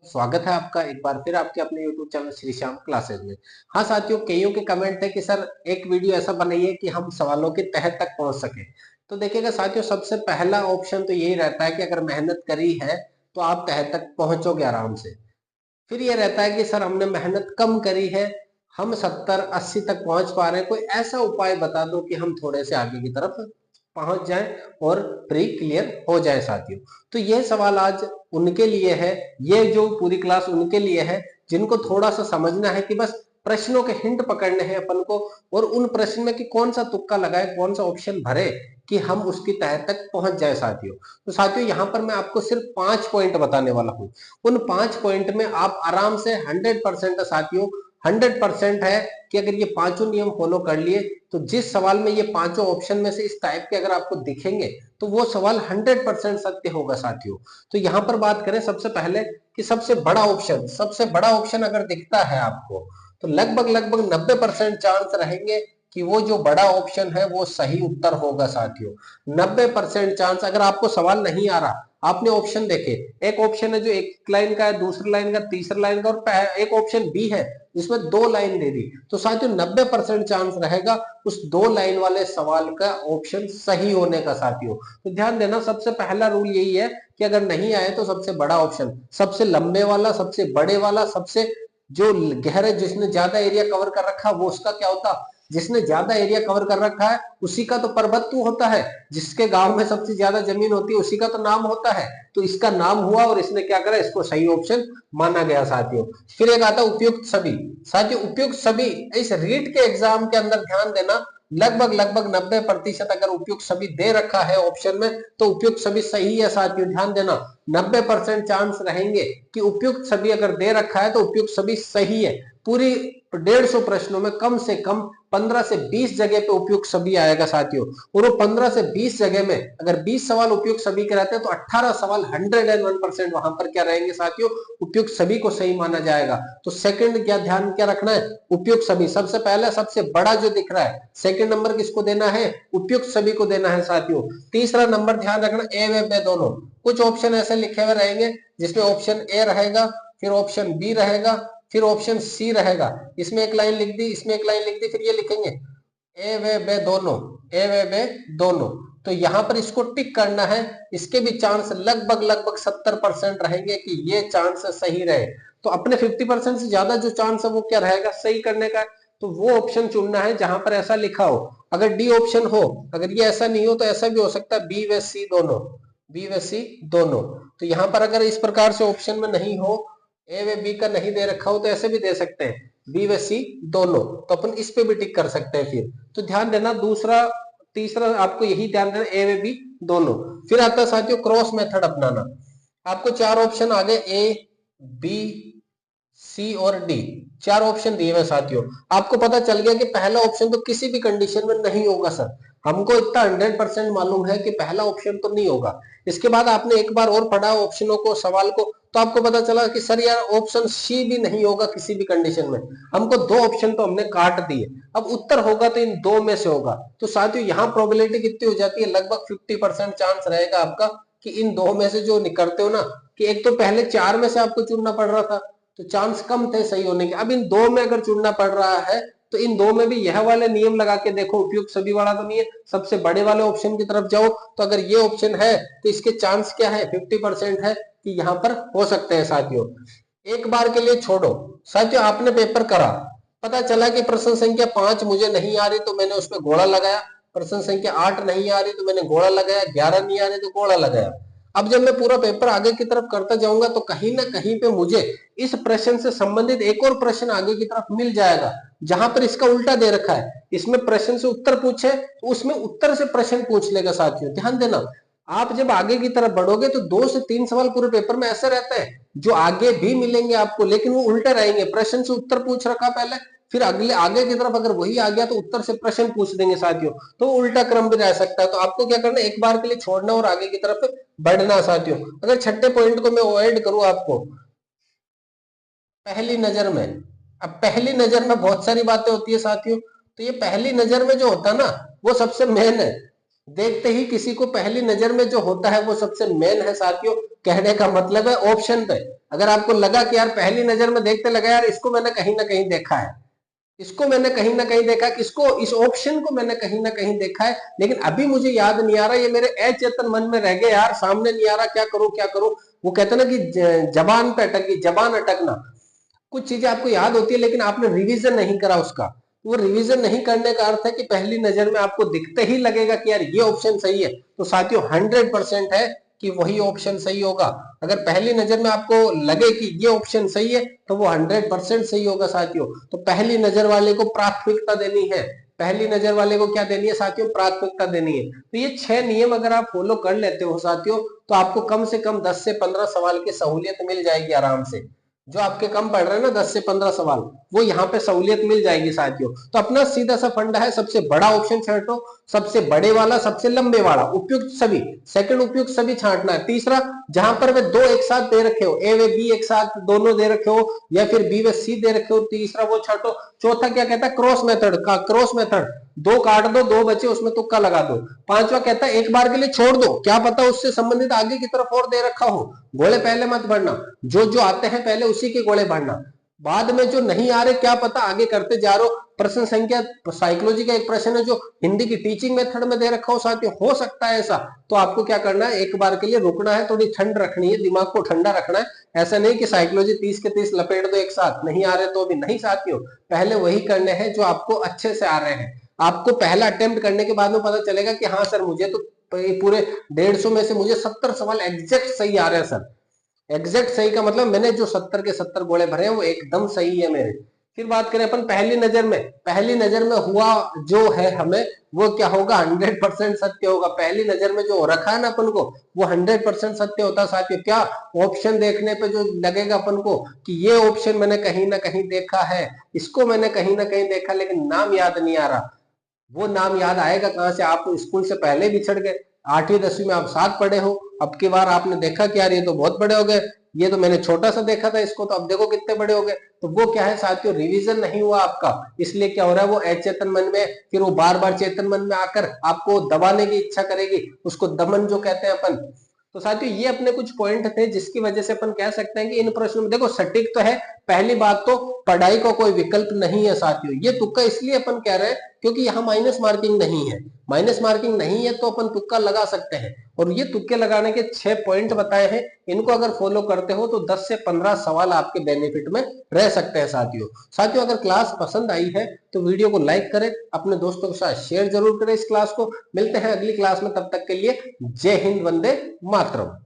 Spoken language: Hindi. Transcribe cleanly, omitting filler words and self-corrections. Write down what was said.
स्वागत है आपका एक बार फिर आपके अपने YouTube channel Shri Shyam classes में। हाँ साथियों, कईयों के कमेंट है कि सर एक वीडियो ऐसा बनाइए कि हम सवालों के तह तक पहुंच सके। तो देखिएगा साथियों, सबसे पहला ऑप्शन तो यही रहता है कि अगर मेहनत करी है तो आप तह तक पहुंचोगे आराम से। फिर ये रहता है कि सर हमने मेहनत कम करी है, हम 70-80 तक पहुंच पा रहे हैं, कोई ऐसा उपाय बता दो कि हम थोड़े से आगे की तरफ पहुंच जाएं और प्री क्लियर हो जाए साथियों। तो ये सवाल आज उनके लिए है, ये जो पूरी क्लास उनके लिए है जिनको थोड़ा सा समझना है कि बस प्रश्नों के हिंट पकड़ने हैं अपन को, और उन प्रश्न में कि कौन सा तुक्का लगाए, कौन सा ऑप्शन भरे कि हम उसकी तह तक पहुंच जाए साथियों। तो साथियों यहाँ पर मैं आपको सिर्फ 5 पॉइंट बताने वाला हूं। उन 5 पॉइंट में आप आराम से 100% साथियों, 100% है कि अगर ये पांचों नियम फॉलो कर लिए तो जिस सवाल में ये पांचों ऑप्शन में से इस टाइप के अगर आपको दिखेंगे तो वो सवाल 100% सत्य होगा साथियों। तो यहां पर बात करें सबसे पहले कि सबसे बड़ा ऑप्शन अगर दिखता है आपको तो लगभग लगभग 90% चांस रहेंगे कि वो जो बड़ा ऑप्शन है वो सही उत्तर होगा साथियों। 90% चांस। अगर आपको सवाल नहीं आ रहा, आपने ऑप्शन देखे, एक ऑप्शन है जो एक लाइन का है, दूसरी लाइन का, तीसरी लाइन का, और एक ऑप्शन बी है जिसमें 2 लाइन दे दी, तो साथियों 90% चांस रहेगा उस 2 लाइन वाले सवाल का ऑप्शन सही होने का साथियों। तो ध्यान देना, सबसे पहला रूल यही है कि अगर नहीं आए तो सबसे बड़ा ऑप्शन, सबसे लंबे वाला, सबसे बड़े वाला, सबसे जो गहरे, जिसने ज्यादा एरिया कवर कर रखा वो उसका क्या होता, जिसने ज्यादा एरिया कवर कर रखा है उसी का तो परबत्तु होता है, जिसके गांव में सबसे ज्यादा जमीन होती है उसी का तो नाम होता है। तो इसका नाम हुआ और इसने क्या करा, इसको सही ऑप्शन माना गया साथियों। फिर एक आता उपयुक्त सभी। साथियों उपयुक्त सभी, इस रीट के एग्जाम के अंदर ध्यान देना, लगभग लगभग 90% अगर उपयुक्त सभी दे रखा है ऑप्शन में तो उपयुक्त सभी सही है साथियों। ध्यान देना, 90% चांस रहेंगे कि उपयुक्त सभी अगर दे रखा है तो उपयुक्त सभी सही है। पूरी 150 प्रश्नों में कम से कम 15 से 20 जगह पे उपयुक्त सभी आएगा साथियों। और वो 15 से 20 जगह में अगर 20 सवाल उपयुक्त सभी के रहते हैं तो 18 सवाल 101% वहां पर क्या रहेंगे साथियों, उपयुक्त सभी को सही माना जाएगा। तो सेकंड क्या ध्यान क्या रखना है, उपयुक्त सभी सबसे पहले, सबसे बड़ा जो दिख रहा है, सेकंड नंबर किसको देना है, उपयुक्त सभी को देना है साथियों। तीसरा नंबर ध्यान रखना, ए व बे दोनों। कुछ ऑप्शन ऐसे लिखे हुए रहेंगे जिसमें ऑप्शन ए रहेगा, फिर ऑप्शन बी रहेगा, फिर ऑप्शन सी रहेगा, इसमें एक लाइन लिख दी, इसमें एक लाइन लिख दी, फिर ये लिखेंगे ए व बे दोनों, ए व बे दोनों। तो यहां पर इसको टिक करना है। इसके भी चांस लगभग लगभग 70% रहेंगे कि ये चांस सही रहे। तो अपने 50% से ज्यादा जो चांस है वो क्या रहेगा, सही करने का। तो वो ऑप्शन चुनना है जहां पर ऐसा लिखा हो। अगर डी ऑप्शन हो, अगर ये ऐसा नहीं हो तो ऐसा भी हो सकता है बी व सी दोनों, बी व सी दोनों। तो यहां पर अगर इस प्रकार से ऑप्शन में नहीं हो, ए व बी का नहीं दे रखा हो तो ऐसे भी दे सकते हैं बी व सी दोनों, तो अपन इस पे भी टिक कर सकते हैं फिर। तो ध्यान देना, दूसरा तीसरा आपको यही ध्यान देना, ए व बी दोनों। फिर आता है साथियों क्रॉस मेथड अपनाना। आपको 4 ऑप्शन आ गए, ए बी सी और डी, 4 ऑप्शन दिए हुए साथियों। आपको पता चल गया कि पहला ऑप्शन तो किसी भी कंडीशन में नहीं होगा सर, हमको इतना 100% मालूम है कि पहला ऑप्शन तो नहीं होगा। इसके बाद आपने एक बार और पढ़ा ऑप्शनों को, सवाल को, तो आपको पता चला कि सर यार ऑप्शन सी भी नहीं होगा किसी भी कंडीशन में। हमको 2 ऑप्शन तो हमने काट दिए, अब उत्तर होगा तो इन 2 में से होगा। तो साथियों यहाँ प्रोबेबिलिटी कितनी हो जाती है, लगभग 50% चांस रहेगा आपका कि इन 2 में से जो निकलते हो ना, कि एक तो पहले 4 में से आपको चुनना पड़ रहा था तो चांस कम थे सही होने के, अब इन 2 में अगर चुनना पड़ रहा है तो इन 2 में भी यह वाले नियम लगा के देखो, उपयुक्त सभी वाला तो नहीं है, सबसे बड़े वाले ऑप्शन की तरफ जाओ। तो अगर ये ऑप्शन है तो इसके चांस क्या है, 50% है कि यहाँ पर हो सकते हैं साथियों। एक बार के लिए छोड़ो साथियों, आपने पेपर करा, पता चला कि प्रश्न संख्या 5 मुझे नहीं आ रही तो मैंने उसमें घोड़ा लगाया, प्रश्न संख्या 8 नहीं आ रही तो मैंने घोड़ा लगाया, 11 नहीं आ रही तो घोड़ा लगाया। अब जब मैं पूरा पेपर आगे की तरफ करता जाऊंगा तो कहीं ना कहीं पे मुझे इस प्रश्न से संबंधित एक और प्रश्न आगे की तरफ मिल जाएगा जहां पर इसका उल्टा दे रखा है। इसमें प्रश्न से उत्तर पूछे तो उसमें उत्तर से प्रश्न पूछ लेगा साथियों। ध्यान देना, आप जब आगे की तरफ बढ़ोगे तो 2 से 3 सवाल पूरे पेपर में ऐसे रहते हैं जो आगे भी मिलेंगे आपको, लेकिन वो उल्टे रहेंगे। प्रश्न से उत्तर पूछ रखा पहले, फिर अगले आगे की तरफ अगर वही आ गया तो उत्तर से प्रश्न पूछ देंगे साथियों, तो उल्टा क्रम भी रह सकता है। तो आपको क्या करना है, एक बार के लिए छोड़ना और आगे की तरफ बढ़ना साथियों। अगर छठे पॉइंट को मैं ऐड करूं आपको, पहली नजर में, अब पहली नजर में बहुत सारी बातें होती है साथियों, तो ये पहली नजर में जो होता है ना वो सबसे मेन है। देखते ही किसी को पहली नजर में जो होता है वो सबसे मेन है साथियों। कहने का मतलब है ऑप्शन पे। अगर आपको लगा कि यार पहली नजर में देखते लगा यार इसको मैंने कहीं ना कहीं देखा है, इसको मैंने कहीं ना कहीं देखा, किसको, इस ऑप्शन को मैंने कहीं ना कहीं देखा है, लेकिन अभी मुझे याद नहीं आ रहा, ये मेरे अचेतन मन में रह गया यार, सामने नहीं आ रहा, क्या करूं क्या करूं। वो कहते ना कि जबान पे अटक गई, जबान अटकना। कुछ चीजें आपको याद होती है लेकिन आपने रिवीजन नहीं करा उसका। वो रिवीजन नहीं करने का अर्थ है कि पहली नजर में आपको दिखते ही लगेगा कि यार ये ऑप्शन सही है, तो साथियों 100% है कि वही ऑप्शन सही होगा। अगर पहली नजर में आपको लगे कि ये ऑप्शन सही है तो वो 100% सही होगा साथियों। तो पहली नजर वाले को प्राथमिकता देनी है, पहली नजर वाले को क्या देनी है साथियों, प्राथमिकता देनी है। तो ये 6 नियम अगर आप फॉलो कर लेते हो साथियों, तो आपको कम से कम 10 से 15 सवाल की सहूलियत मिल जाएगी आराम से। जो आपके कम पड़ रहे हैं ना 10 से 15 सवाल, वो यहाँ पे सहूलियत मिल जाएगी साथियों। तो अपना सीधा सा फंडा है, सबसे बड़ा ऑप्शन छांटो, सबसे बड़े वाला, सबसे लंबे वाला, उपयुक्त सभी, सेकंड उपयुक्त सभी छांटना है। तीसरा, जहां पर वे दो एक साथ दे रखे हो, ए व बी एक साथ दोनों दे रखे हो, या फिर बी व सी दे रखे हो, तीसरा वो छांटो। चौथा क्या कहता है, क्रॉस मेथड का, क्रॉस मेथड, दो काट दो, दो बचे उसमें तुक्का लगा दो। पांचवा कहता है एक बार के लिए छोड़ दो, क्या पता उससे संबंधित आगे की तरफ और दे रखा हो, गोले पहले मत भरना, जो जो आते हैं पहले उसी के गोले भरना, बाद में जो नहीं आ रहे क्या पता आगे करते जा रहे हो। प्रश्न संख्या, साइकोलॉजी का एक प्रश्न है जो हिंदी की टीचिंग मेथड में दे रखा हो साथियों, हो सकता है ऐसा, तो आपको क्या करना है, एक बार के लिए रुकना है, थोड़ी ठंड रखनी है, दिमाग को ठंडा रखना है। ऐसा नहीं कि साइकोलॉजी 30 के 30 लपेट दो एक साथ, नहीं आ रहे तो भी नहीं साथियों, पहले वही करने हैं जो आपको अच्छे से आ रहे हैं। आपको पहला अटेम्प्ट करने के बाद में पता चलेगा कि हाँ सर मुझे तो पूरे 150 में से मुझे 70 सवाल एग्जैक्ट सही आ रहे हैं सर। एग्जैक्ट सही का मतलब मैंने जो 70 के 70 गोले भरे हैं वो एकदम सही है मेरे। फिर बात करें अपन पहली नजर में, पहली नजर में हुआ जो है हमें, वो क्या होगा, 100% सत्य होगा। पहली नजर में जो रखा है ना अपन को, वो 100% सत्य होता है साथियों। क्या, ऑप्शन देखने पे जो लगेगा अपन को कि ये ऑप्शन मैंने कहीं ना कहीं देखा है, इसको मैंने कहीं ना कहीं देखा, लेकिन नाम याद नहीं आ रहा। वो नाम याद आएगा कहां से, आप स्कूल से पहले बिछड़ गए, 8वीं 10वीं में आप साथ पढ़े हो, अब की बार आपने देखा कि यार ये तो बहुत बड़े हो गए, ये तो मैंने छोटा सा देखा था इसको, तो अब देखो कितने बड़े हो गए। तो वो क्या है साथियों, रिवीजन नहीं हुआ आपका, इसलिए क्या हो रहा है, वो अचेतन मन में, फिर वो बार बार चेतन मन में आकर आपको दबाने की इच्छा करेगी, उसको दमन जो कहते हैं अपन। तो साथियों ये अपने कुछ पॉइंट थे जिसकी वजह से अपन कह सकते हैं कि इन प्रश्नों में देखो सटीक तो है। पहली बात तो पढ़ाई का कोई विकल्प नहीं है साथियों, ये तुक्का इसलिए अपन कह रहे हैं क्योंकि यहाँ माइनस मार्किंग नहीं है, माइनस मार्किंग नहीं है तो अपन तुक्का लगा सकते हैं। और ये तुक्के लगाने के 6 पॉइंट बताए हैं, इनको अगर फॉलो करते हो तो 10 से 15 सवाल आपके बेनिफिट में रह सकते हैं साथियों। साथियों अगर क्लास पसंद आई है तो वीडियो को लाइक करें, अपने दोस्तों के साथ शेयर जरूर करें इस क्लास को। मिलते हैं अगली क्लास में, तब तक के लिए जय हिंद, वंदे मातरम।